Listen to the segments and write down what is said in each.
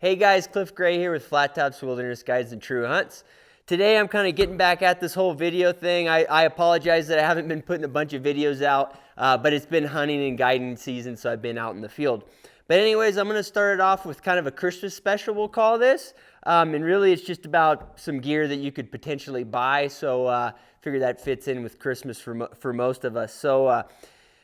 Hey guys, Cliff Gray here with Flat Tops Wilderness Guides and True Hunts. Today I'm kind of getting back at this whole video thing. I apologize that I haven't been putting a bunch of videos out, but it's been hunting and guiding season, so I've been out in the field. But anyways, I'm going to start it off with kind of a Christmas special, we'll call this. And really it's just about some gear that you could potentially buy, so figure that fits in with Christmas for most of us. So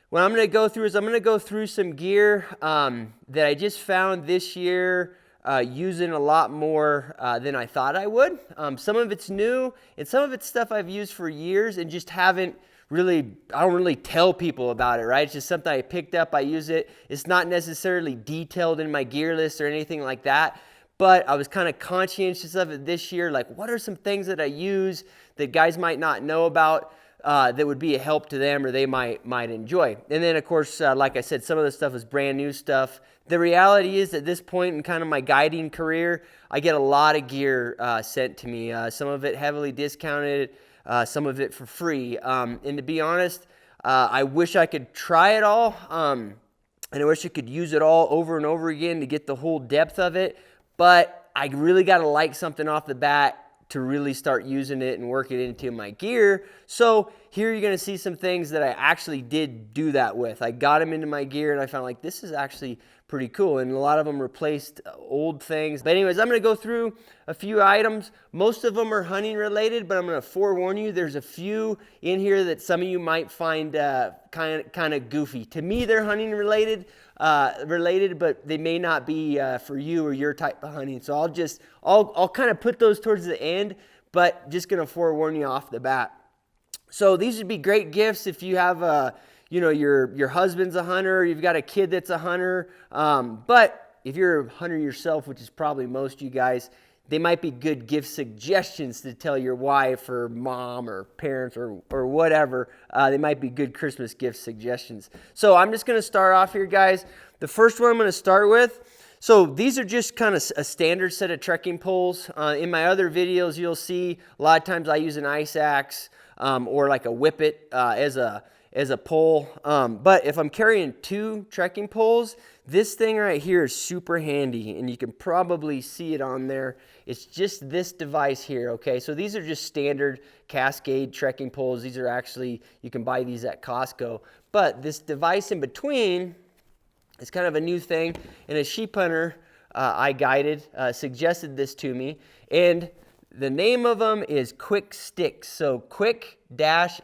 what I'm going to go through is I'm going to go through some gear that I just found this year, using a lot more than I thought I would. Some of it's new, and some of it's stuff I've used for years and just haven't really, I don't really tell people about it, right? It's just something I picked up, I use it. It's not necessarily detailed in my gear list or anything like that, but I was kind of conscientious of it this year. Like, what are some things that I use that guys might not know about that would be a help to them or they might enjoy? And then, of course, like I said, some of the stuff is brand new stuff. The reality is, at this point in kind of my guiding career, I get a lot of gear sent to me. Some of it heavily discounted, some of it for free. And to be honest, I wish I could try it all, and I wish I could use it all over and over again to get the whole depth of it. But I really got to like something off the bat to really start using it and work it into my gear. So here you're going to see some things that I actually did do that with. I got them into my gear and I found like this is actually pretty cool, and a lot of them replaced old things. But anyways, I'm going to go through a few items. Most of them are hunting related, but I'm going to forewarn you, there's a few in here that some of you might find kind of goofy. To me, they're hunting related, but they may not be for you or your type of hunting. So I'll kind of put those towards the end, but just going to forewarn you off the bat. So these would be great gifts if you have your husband's a hunter, you've got a kid that's a hunter, but if you're a hunter yourself, which is probably most of you guys, they might be good gift suggestions to tell your wife or mom or parents or whatever. They might be good Christmas gift suggestions. So I'm just going to start off here, guys. The first one I'm going to start with, so these are just kind of a standard set of trekking poles. In my other videos, you'll see a lot of times I use an ice axe or like a whippet as a pole. But if I'm carrying two trekking poles, this thing right here is super handy, and you can probably see it on there. It's just this device here, okay? So these are just standard Cascade trekking poles. These are actually, you can buy these at Costco. But this device in between is kind of a new thing, and a sheep hunter I guided suggested this to me, and the name of them is Quick Sticks. So Quick-STIX.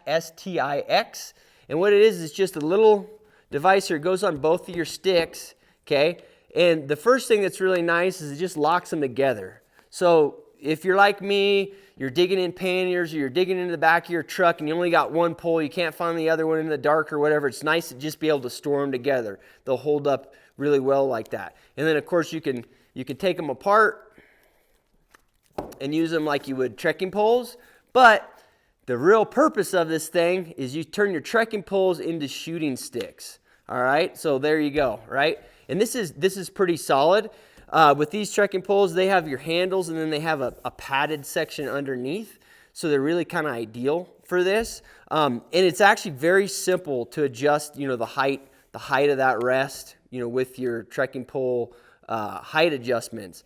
And what it is just a little device here. It goes on both of your sticks, okay? And the first thing that's really nice is it just locks them together. So if you're like me, you're digging in panniers or you're digging into the back of your truck and you only got one pole, you can't find the other one in the dark or whatever, it's nice to just be able to store them together. They'll hold up really well like that. And then, of course, you can take them apart and use them like you would trekking poles, but the real purpose of this thing is you turn your trekking poles into shooting sticks. All right, so there you go, right? And this is pretty solid. With these trekking poles, they have your handles and then they have a padded section underneath. So they're really kind of ideal for this. And it's actually very simple to adjust, the height of that rest, with your trekking pole height adjustments.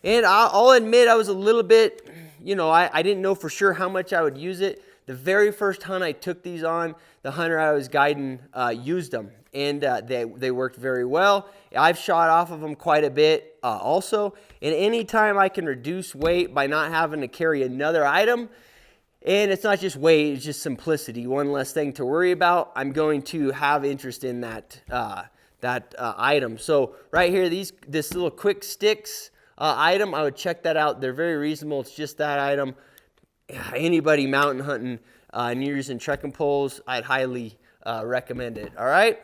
And I'll admit I was a little bit, I didn't know for sure how much I would use it. The very first hunt I took these on, the hunter I was guiding used them, and they worked very well. I've shot off of them quite a bit also, and anytime I can reduce weight by not having to carry another item, and it's not just weight, it's just simplicity, one less thing to worry about, I'm going to have interest in that item. So right here, this little Quick Sticks item, I would check that out. They're very reasonable. It's just that item. Anybody mountain hunting and you're using trekking poles, I'd highly recommend it. All right.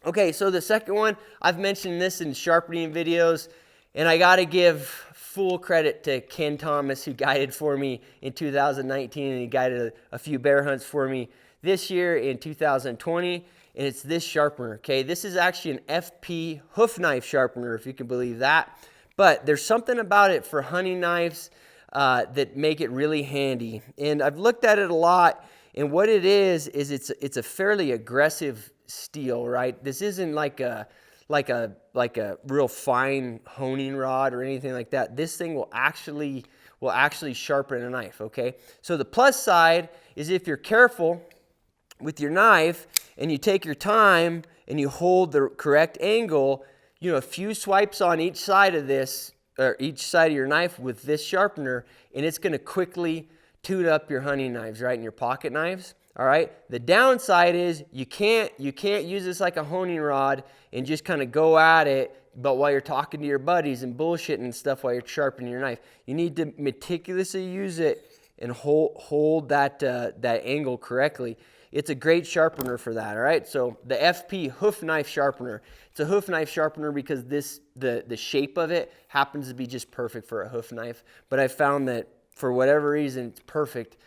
Okay, so the second one, I've mentioned this in sharpening videos, and I got to give full credit to Ken Thomas, who guided for me in 2019, and he guided a few bear hunts for me this year in 2020, and it's this sharpener. Okay, this is actually an FP hoof knife sharpener, if you can believe that. But there's something about it for hunting knives that make it really handy. And I've looked at it a lot, and what it is it's a fairly aggressive steel, right? This isn't like a like a real fine honing rod or anything like that. This thing will actually sharpen a knife, okay? So the plus side is if you're careful with your knife and you take your time and you hold the correct angle, you know, a few swipes on each side of this, or each side of your knife with this sharpener, and it's going to quickly tune up your hunting knives, right, and your pocket knives. All right. The downside is you can't use this like a honing rod and just kind of go at it, but while you're talking to your buddies and bullshitting and stuff while you're sharpening your knife. You need to meticulously use it and hold that angle correctly. It's a great sharpener for that. All right. So the FP hoof knife sharpener. It's a hoof knife sharpener because the shape of it happens to be just perfect for a hoof knife. But I found that for whatever reason, it's perfect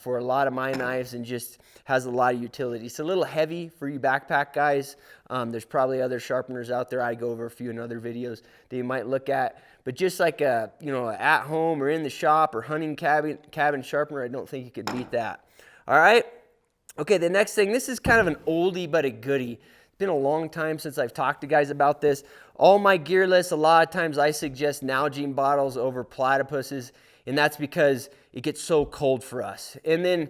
for a lot of my knives and just has a lot of utility. It's a little heavy for you backpack guys. There's probably other sharpeners out there. I go over a few in other videos that you might look at. But just like a at home or in the shop or hunting cabin sharpener, I don't think you could beat that. All right. Okay, the next thing, this is kind of an oldie but a goodie. It's been a long time since I've talked to guys about this. All my gear lists, a lot of times I suggest Nalgene bottles over platypuses, and that's because it gets so cold for us. And then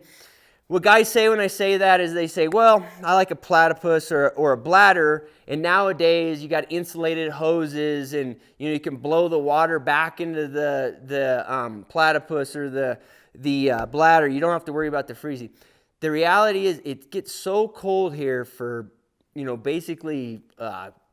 what guys say when I say that is they say, well, I like a platypus or a bladder, and nowadays you got insulated hoses and you can blow the water back into the platypus or the bladder. You don't have to worry about the freezing. The reality is it gets so cold here for, basically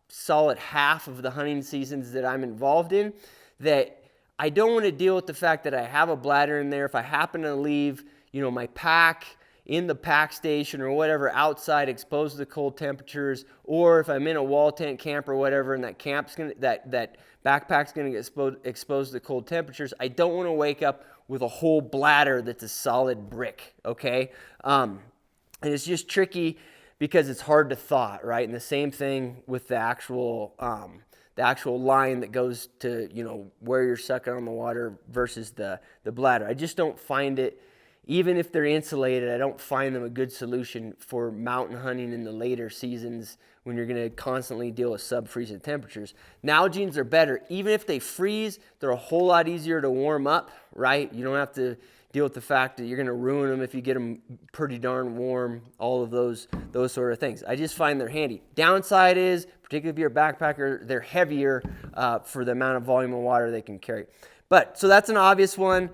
solid half of the hunting seasons that I'm involved in that I don't want to deal with the fact that I have a bladder in there. If I happen to leave, my pack in the pack station or whatever outside exposed to the cold temperatures, or if I'm in a wall tent camp or whatever and that backpack's going to get exposed to cold temperatures, I don't want to wake up with a whole bladder that's a solid brick, okay? And it's just tricky because it's hard to thaw, right? And the same thing with the actual line that goes to, where you're sucking on the water versus the bladder. I just don't find it, even if they're insulated, I don't find them a good solution for mountain hunting in the later seasons when you're going to constantly deal with sub-freezing temperatures. Nalgenes are better. Even if they freeze, they're a whole lot easier to warm up, right? You don't have to deal with the fact that you're going to ruin them if you get them pretty darn warm, all of those sort of things. I just find they're handy. Downside is, particularly if you're a backpacker, they're heavier for the amount of volume of water they can carry. But, so that's an obvious one.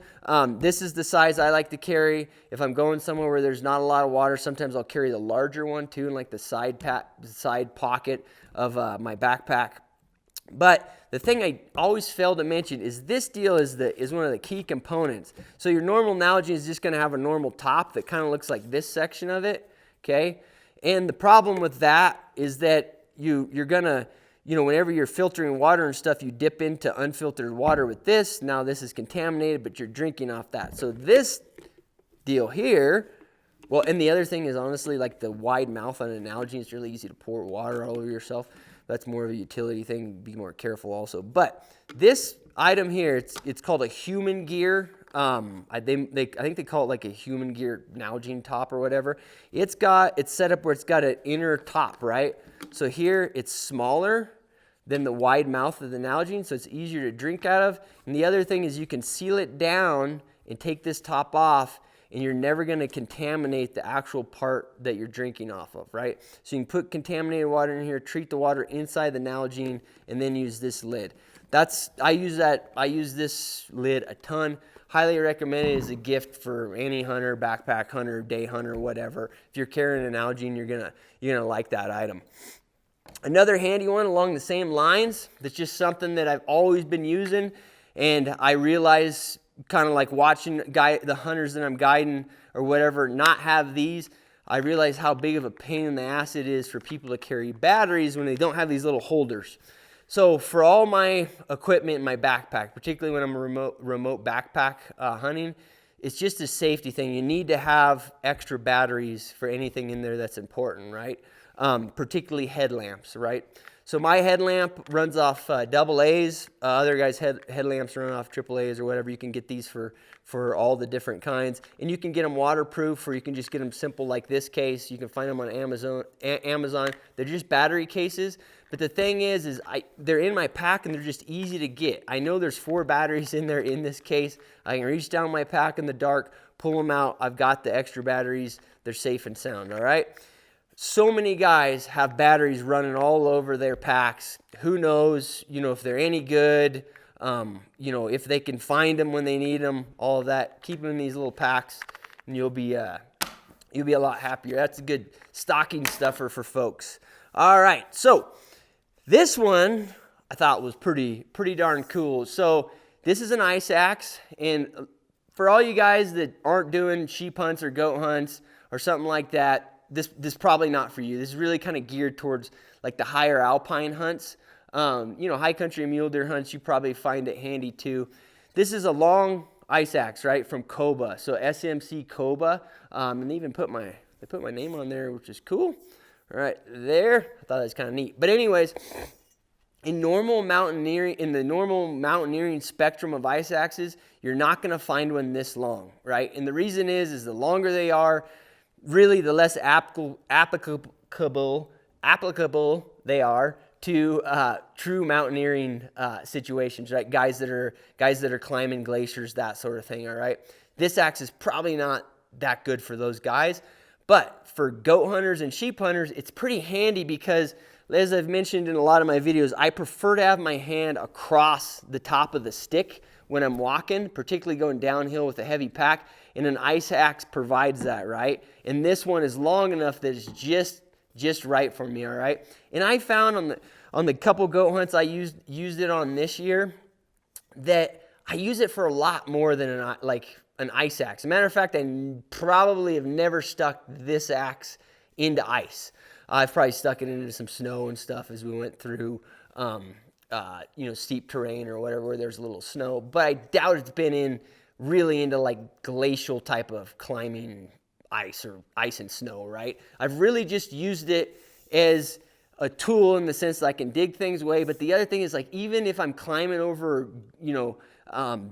This is the size I like to carry. If I'm going somewhere where there's not a lot of water, sometimes I'll carry the larger one too, in like the side pocket of my backpack. But the thing I always fail to mention is this deal is one of the key components. So your normal Nalgene is just going to have a normal top that kind of looks like this section of it, okay? And the problem with that is that you're going to, whenever you're filtering water and stuff, you dip into unfiltered water with this. Now this is contaminated, but you're drinking off that. So this deal here, well, and the other thing is honestly, like the wide mouth on an Nalgene, it's really easy to pour water all over yourself. That's more of a utility thing. Be more careful also. But this item here, it's called a human gear. I think they call it like a human gear Nalgene top or whatever. It's set up where it's got an inner top, right? So here it's smaller than the wide mouth of the Nalgene, so it's easier to drink out of. And the other thing is you can seal it down and take this top off, and you're never going to contaminate the actual part that you're drinking off of, right? So you can put contaminated water in here, treat the water inside the Nalgene, and then use this lid. I use this lid a ton. Highly recommend it as a gift for any hunter, backpack hunter, day hunter, whatever. If you're carrying an Nalgene, you're gonna like that item. Another handy one along the same lines, that's just something that I've always been using, and I realize kind of like watching the hunters that I'm guiding or whatever not have these, I realize how big of a pain in the ass it is for people to carry batteries when they don't have these little holders. So for all my equipment in my backpack, particularly when I'm remote backpack hunting, it's just a safety thing. You need to have extra batteries for anything in there that's important, right? Particularly headlamps, right? So my headlamp runs off double A's. Other guys' headlamps run off triple A's or whatever. You can get these for all the different kinds. And you can get them waterproof, or you can just get them simple like this case. You can find them on Amazon. They're just battery cases. But the thing is they're in my pack and they're just easy to get. I know there's 4 batteries in there in this case. I can reach down my pack in the dark, pull them out. I've got the extra batteries. They're safe and sound, all right? So many guys have batteries running all over their packs. Who knows, if they're any good, if they can find them when they need them, all of that. Keep them in these little packs and you'll be a lot happier. That's a good stocking stuffer for folks. All right, so this one I thought was pretty darn cool. So this is an ice axe, and for all you guys that aren't doing sheep hunts or goat hunts or something like that, this is probably not for you. This is really kind of geared towards like the higher alpine hunts. High country mule deer hunts, you probably find it handy too. This is a long ice axe, right, from Koba. So SMC Koba, and they even put my name on there, which is cool. Right there, I thought that was kind of neat. But anyways, in the normal mountaineering spectrum of ice axes, you're not going to find one this long, right? And the reason is the longer they are, really the less applicable they are to true mountaineering situations, right? Guys that are climbing glaciers, that sort of thing, all right? This axe is probably not that good for those guys, but for goat hunters and sheep hunters, it's pretty handy because, as I've mentioned in a lot of my videos, I prefer to have my hand across the top of the stick when I'm walking, particularly going downhill with a heavy pack, and an ice axe provides that, right? And this one is long enough that it's just right for me, all right? And I found on the couple goat hunts I used it on this year that I use it for a lot more than an ice axe. As a matter of fact, I probably have never stuck this axe into ice. I've probably stuck it into some snow and stuff as we went through steep terrain or whatever where there's a little snow, but I doubt it's been really into like glacial type of climbing ice or ice and snow, right? I've really just used it as a tool in the sense that I can dig things away, but the other thing is, like, even if I'm climbing over,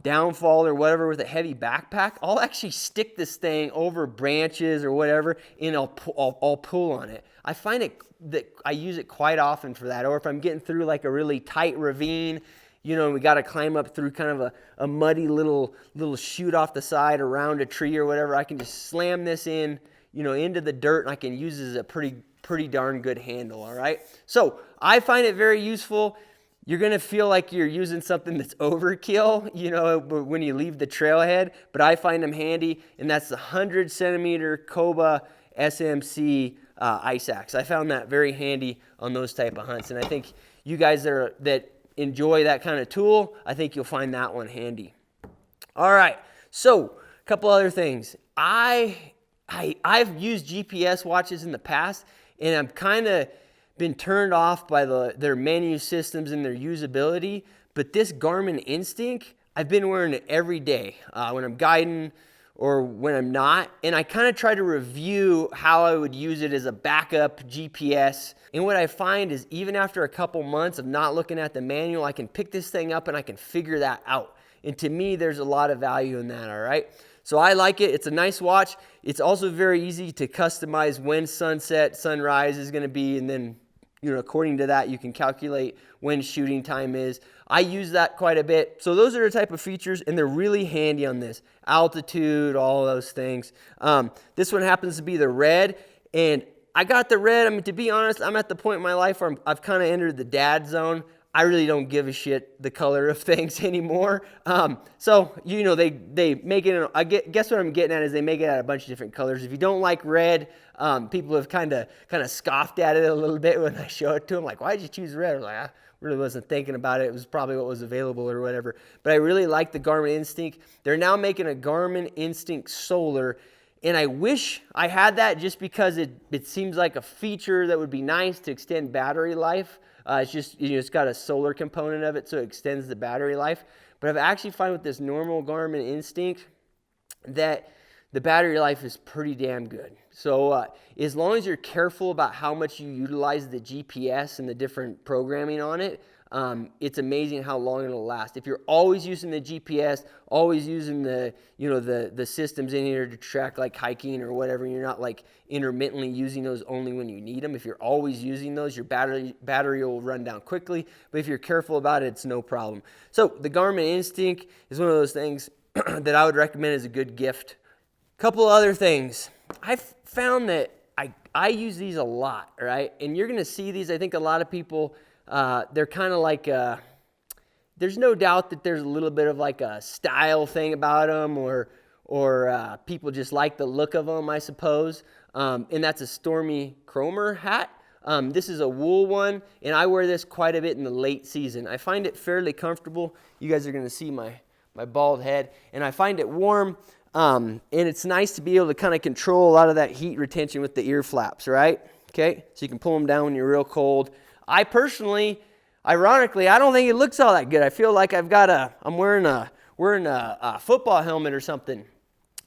downfall or whatever with a heavy backpack, I'll actually stick this thing over branches or whatever, and I'll pull on it. I find that I use it quite often for that. Or if I'm getting through like a really tight ravine, and we got to climb up through kind of a muddy little chute off the side around a tree or whatever, I can just slam this in, into the dirt, and I can use it as a pretty darn good handle, all right? So I find it very useful. You're going to feel like you're using something that's overkill, when you leave the trailhead, but I find them handy, and that's the 100 centimeter Koba SMC ice axe. I found that very handy on those type of hunts, and I think you guys that enjoy that kind of tool, I think you'll find that one handy. All right, so a couple other things. I've used GPS watches in the past, and I've kind of been turned off by their menu systems and their usability, but this Garmin Instinct, I've been wearing it every day when I'm guiding or when I'm not, and I kind of try to review how I would use it as a backup GPS. And what I find is, even after a couple months of not looking at the manual, I can pick this thing up and I can figure that out. And to me, there's a lot of value in that, all right? So I like it. It's a nice watch. It's also very easy to customize when sunset, sunrise is going to be, and then, according to that, you can calculate when shooting time is. I use that quite a bit. So those are the type of features, and they're really handy on this. Altitude, all of those things. This one happens to be the red, and I got the red. I mean, to be honest, I'm at the point in my life where I've kind of entered the dad zone. I really don't give a shit the color of things anymore. So, they make it, guess what I'm getting at is they make it out of a bunch of different colors. If you don't like red, people have kind of scoffed at it a little bit when I show it to them. Like, why did you choose red? I was like, I really wasn't thinking about it. It was probably what was available or whatever. But I really like the Garmin Instinct. They're now making a Garmin Instinct Solar, and I wish I had that just because it seems like a feature that would be nice to extend battery life. It's just, it's got a solar component of it, so it extends the battery life. But I've actually found with this normal Garmin Instinct that the battery life is pretty damn good. So as long as you're careful about how much you utilize the GPS and the different programming on it, it's amazing how long it'll last. If you're always using the GPS, always using the the systems in here to track like hiking or whatever, you're not like intermittently using those only when you need them. If you're always using those, your battery will run down quickly. But if you're careful about it, it's no problem. So the Garmin Instinct is one of those things that I would recommend as a good gift. Couple other things. I've found that I use these a lot, right? And you're going to see these. I think a lot of people, they're kind of like, there's no doubt that there's a little bit of like a style thing about them, or people just like the look of them, I suppose. And that's a Stormy Cromer hat. This is a wool one, and I wear this quite a bit in the late season. I find it fairly comfortable. You guys are going to see my bald head, and I find it warm. And it's nice to be able to kind of control a lot of that heat retention with the ear flaps, right? Okay, so you can pull them down when you're real cold. I personally, ironically, I don't think it looks all that good. I feel like I'm wearing a football helmet or something,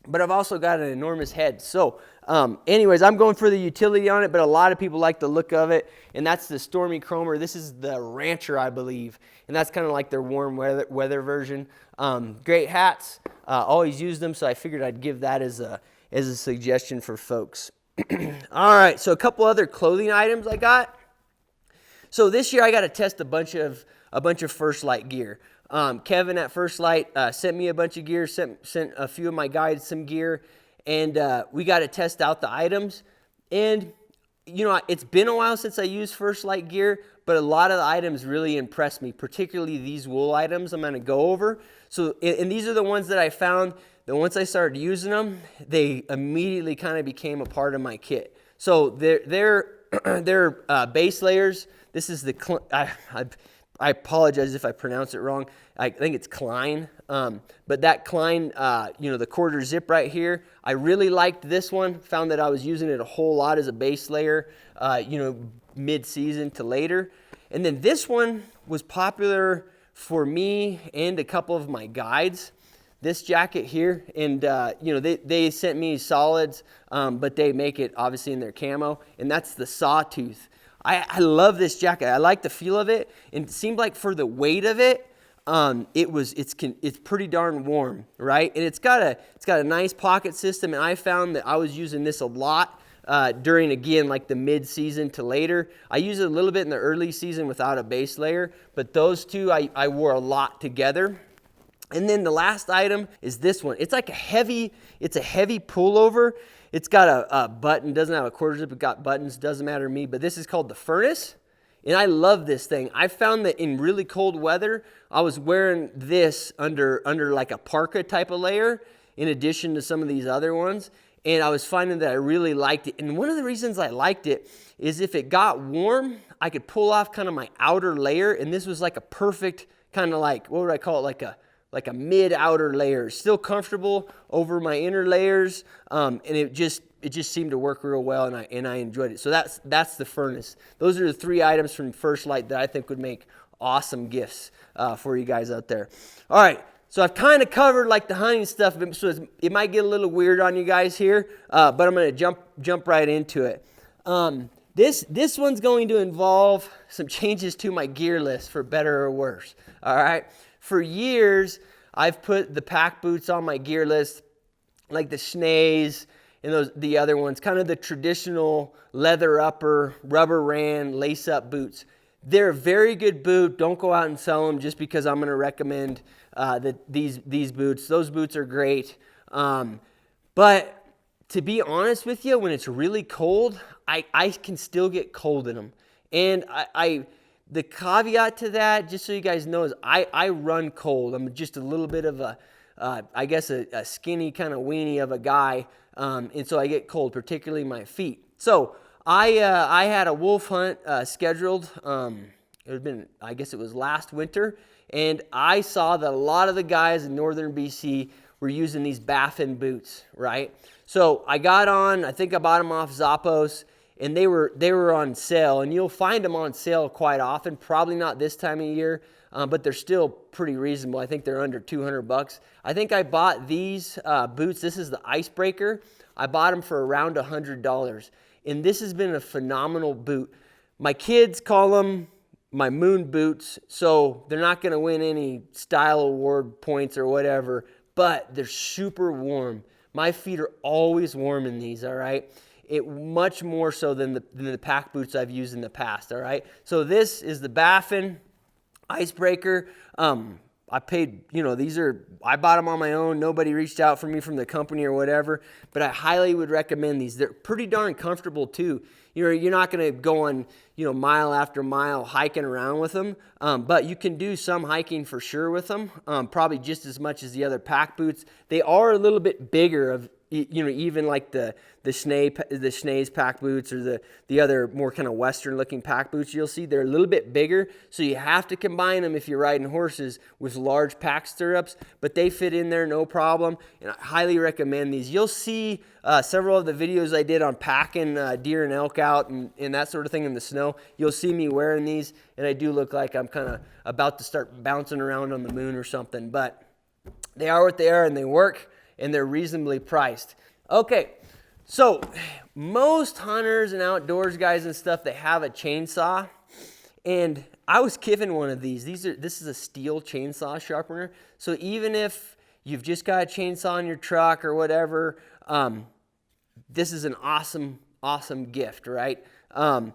but I've also got an enormous head. So anyways, I'm going for the utility on it, but a lot of people like the look of it, and that's the Stormy Cromer. This is the Rancher, I believe, and that's kind of like their warm weather version. Great hats. Always use them, so I figured I'd give that as a suggestion for folks. All right, so a couple other clothing items I got. So this year I got to test a bunch of First Light gear. Kevin at First Light sent me a bunch of gear, sent a few of my guides some gear, and we got to test out the items. And it's been a while since I used First Light gear, but a lot of the items really impressed me, particularly these wool items I'm going to go over. So, and these are the ones that I found that once I started using them, they immediately kind of became a part of my kit. So they're base layers. This is I apologize if I pronounce it wrong. I think it's Klein. But that Klein, the quarter zip right here, I really liked this one. Found that I was using it a whole lot as a base layer, mid-season to later. And then this one was popular for me and a couple of my guides. This jacket here, and they sent me solids, but they make it obviously in their camo, and that's the Sawtooth. I love this jacket. I like the feel of it, and it seemed like for the weight of it, it's pretty darn warm, right? And it's got a nice pocket system, and I found that I was using this a lot during, again, like the mid-season to later. I use it a little bit in the early season without a base layer, but those two I wore a lot together. And then the last item is this one. It's like a heavy pullover. It's got a button, doesn't have a quarter zip, it got buttons, doesn't matter to me, but this is called the Furnace. And I love this thing. I found that in really cold weather, I was wearing this under like a parka type of layer, in addition to some of these other ones. And I was finding that I really liked it. And one of the reasons I liked it is if it got warm, I could pull off kind of my outer layer. And this was like a perfect kind of like, what would I call it? Like a mid-outer layer. Still comfortable over my inner layers. And it just seemed to work real well, and I enjoyed it. So that's the Furnace. Those are the three items from First Light that I think would make awesome gifts for you guys out there. All right. So I've kind of covered like the hunting stuff, so it might get a little weird on you guys here, but I'm going to jump right into it. This one's going to involve some changes to my gear list, for better or worse. All right. For years, I've put the pack boots on my gear list, like the Schnees and the other ones, kind of the traditional leather upper, rubber ran, lace up boots. They're a very good boot. Don't go out and sell them just because I'm going to recommend these boots. Those boots are great. But to be honest with you, when it's really cold, I can still get cold in them. And the caveat to that, just so you guys know, is I run cold. I'm just a little bit of a skinny kind of weenie of a guy. And so I get cold, particularly my feet. So I had a wolf hunt scheduled. It was last winter, and I saw that a lot of the guys in northern BC were using these Baffin boots, right? So I got on. I think I bought them off Zappos, and they were on sale. And you'll find them on sale quite often. Probably not this time of year, but they're still pretty reasonable. I think they're under 200 bucks. I think I bought these boots. This is the Icebreaker. I bought them for around $100, and this has been a phenomenal boot. My kids call them my moon boots, so they're not going to win any style award points or whatever, but they're super warm. My feet are always warm in these, all right? Much more so than the pack boots I've used in the past, all right? So this is the Baffin Icebreaker. I paid, I bought them on my own. Nobody reached out for me from the company or whatever, but I highly would recommend these. They're pretty darn comfortable too. You're not going to go on, mile after mile hiking around with them, but you can do some hiking for sure with them, probably just as much as the other pack boots. They are a little bit bigger even like the Schnee's pack boots or the other more kind of Western looking pack boots you'll see. They're a little bit bigger, so you have to combine them if you're riding horses with large pack stirrups, but they fit in there no problem, and I highly recommend these. You'll see several of the videos I did on packing deer and elk out and that sort of thing in the snow. You'll see me wearing these, and I do look like I'm kind of about to start bouncing around on the moon or something, but they are what they are, and they work, and they're reasonably priced. Okay, so most hunters and outdoors guys and stuff, they have a chainsaw, and I was given one of these. This is a steel chainsaw sharpener, so even if you've just got a chainsaw in your truck or whatever, this is an awesome gift, right? And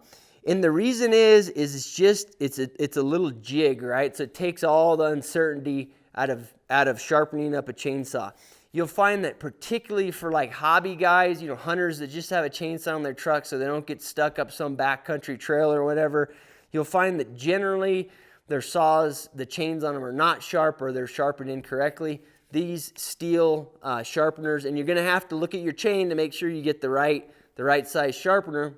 the reason is it's a little jig, right? So it takes all the uncertainty out of sharpening up a chainsaw. You'll find that particularly for like hobby guys, hunters that just have a chainsaw on their truck so they don't get stuck up some backcountry trail or whatever, you'll find that generally their saws, the chains on them are not sharp or they're sharpened incorrectly. These steel sharpeners, and you're going to have to look at your chain to make sure you get the right size sharpener,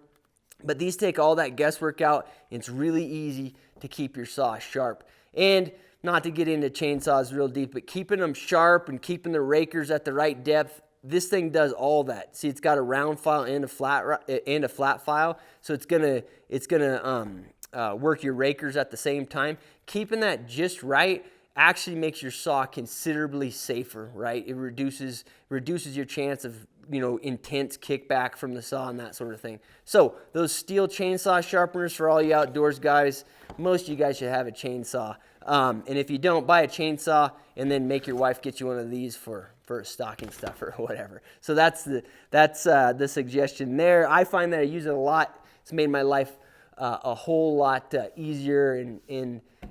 but these take all that guesswork out. It's really easy to keep your saw sharp. And not to get into chainsaws real deep, but keeping them sharp and keeping the rakers at the right depth, this thing does all that. See, it's got a round file and a flat file, so it's gonna work your rakers at the same time. Keeping that just right actually makes your saw considerably safer, right? It reduces your chance of intense kickback from the saw and that sort of thing. So those steel chainsaw sharpeners for all you outdoors guys, most of you guys should have a chainsaw. And if you don't, buy a chainsaw and then make your wife get you one of these for stocking stuffer or whatever. So that's the suggestion there. I find that I use it a lot. It's made my life a whole lot easier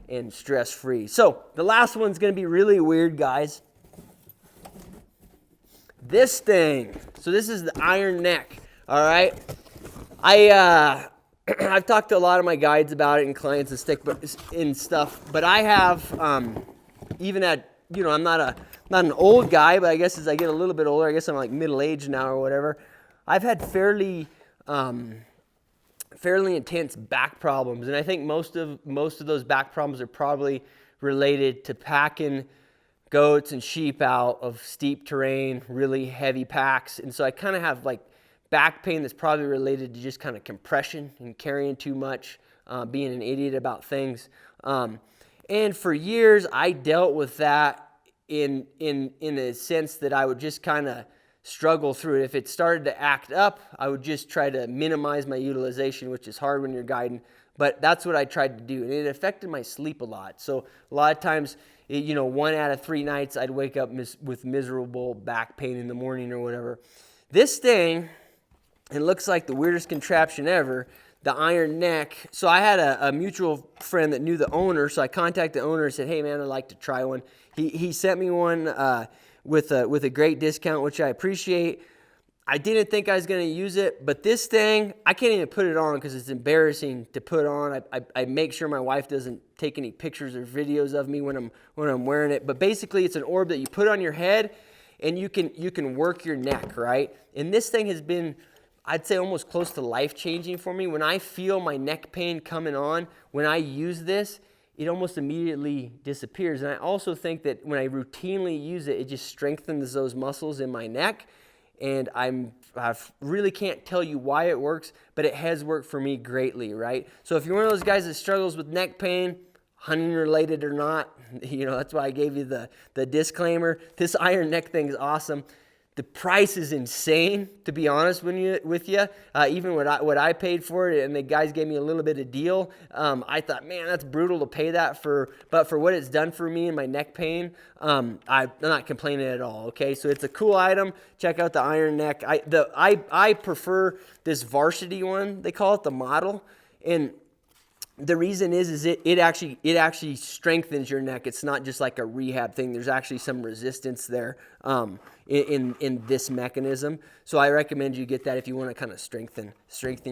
and stress-free. So the last one's going to be really weird, guys. This thing. So this is the iron neck. All right. I've talked to a lot of my guides about it and clients and stuff, but I have even at I'm not an old guy, but I guess as I get a little bit older, I guess I'm like middle aged now or whatever. I've had fairly intense back problems, and I think most of those back problems are probably related to packing goats and sheep out of steep terrain, really heavy packs, and so I kind of have like back pain that's probably related to just kind of compression and carrying too much, being an idiot about things. And for years, I dealt with that in a sense that I would just kind of struggle through it. If it started to act up, I would just try to minimize my utilization, which is hard when you're guiding. But that's what I tried to do, and it affected my sleep a lot. So a lot of times, 1 out of 3 nights, I'd wake up with miserable back pain in the morning or whatever. This thing, it looks like the weirdest contraption ever, the iron neck. So I had a mutual friend that knew the owner, so I contacted the owner and said, hey man, I'd like to try one. He sent me one with a great discount, which I appreciate. I didn't think I was going to use it, but this thing, I can't even put it on because it's embarrassing to put on. I make sure my wife doesn't take any pictures or videos of me when I'm wearing it. But basically, it's an orb that you put on your head, and you can work your neck, right? And this thing has been, I'd say, almost close to life-changing for me. When I feel my neck pain coming on, when I use this, it almost immediately disappears. And I also think that when I routinely use it, it just strengthens those muscles in my neck. And I really can't tell you why it works, but it has worked for me greatly, right? So if you're one of those guys that struggles with neck pain, hunting related or not. You know, that's why I gave you the disclaimer. This iron neck thing is awesome. The price is insane, to be honest with you. Even what I paid for it, and the guys gave me a little bit of deal. I thought, man, that's brutal to pay that for. But for what it's done for me and my neck pain, I'm not complaining at all. Okay, so it's a cool item. Check out the iron neck. I prefer this varsity one. They call it the model, and the reason is it actually strengthens your neck. It's not just like a rehab thing. There's actually some resistance there in this mechanism. So I recommend you get that if you want to kind of strengthen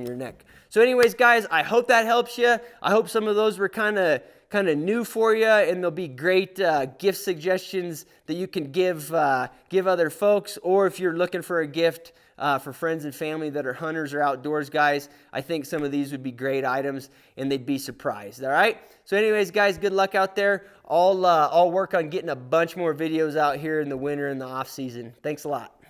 your neck. So anyways, guys, I hope that helps you. I hope some of those were kind of new for you, and there'll be great gift suggestions that you can give other folks, or if you're looking for a gift for friends and family that are hunters or outdoors guys, I think some of these would be great items, and they'd be surprised. All right. So anyways, guys, good luck out there. I'll work on getting a bunch more videos out here in the winter and the off season. Thanks a lot.